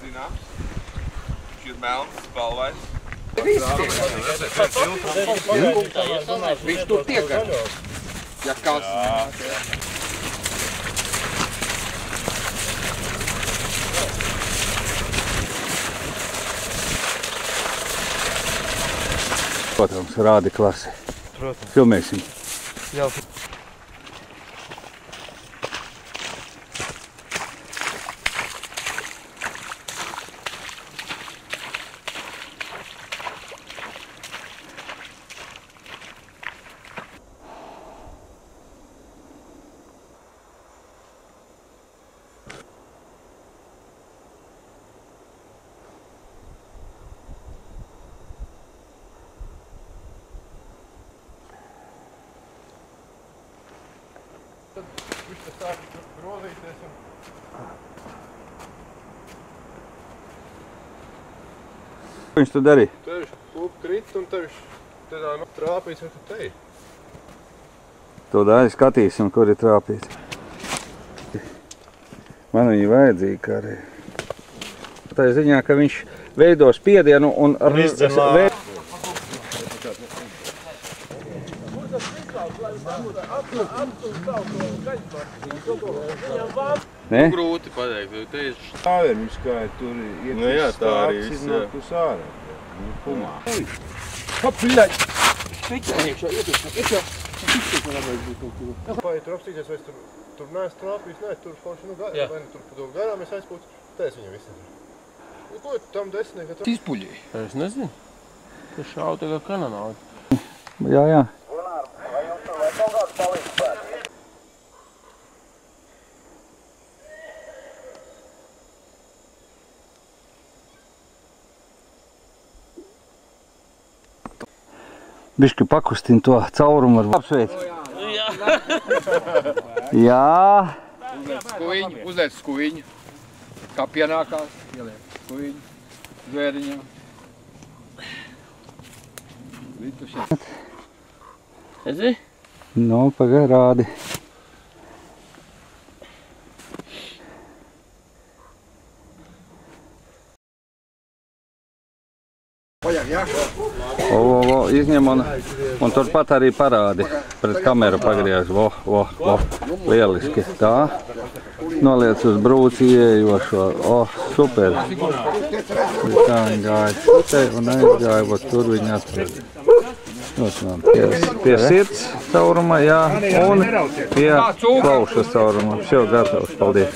zināms. Viņš ir melns, balvais. Viņš tur tiek ar. Ja kas. Protams, rādi klasi. Protams. Filmēsim. Jā. Tad viņš te sāk grozīties un... Viņš tu darīja? Te viņš pup krit un te viņš tādā trāpīts vai tu tei. To daļu skatīsim, kur ir trāpīts. Man viņa vajadzīga arī. Tā ir ziņā, ka viņš veido spiedienu un... Ne? Grūti pateikt, jo te ir Stāvēnis, kā tur iet stāvis, iznāk uz ārā. Pumā. Hop, bļaļ! Iekšā. Vai tur apstīties, vai tur neesmu trāpījis? Nē, tur forši nu garām. Vai ne tur pa to garām es aizpūtu. Tēs viņam visam. Ko tam desmitniekā tur? Izpuļēji. Es nezinu. Tu šauj tagad kanonādi. Jā. Bišķi pakustina to caurumu ar apsveic. Jā. Uzliec skuiņu. Kā pienākās, ieliek skuiņu. Zvēriņam. Ezi? Nu, pagai rādi. Izņem un turpat arī parādi. Pret kameru pagriež. Lieliski. Tā. Noliec uz brūci ieejošo. Super. Tā viņi gāja te un aizgāja, tur viņi atrada. Pie sirds cauruma, jā. Un pie plaušas cauruma. Все, gatavs. Paldies.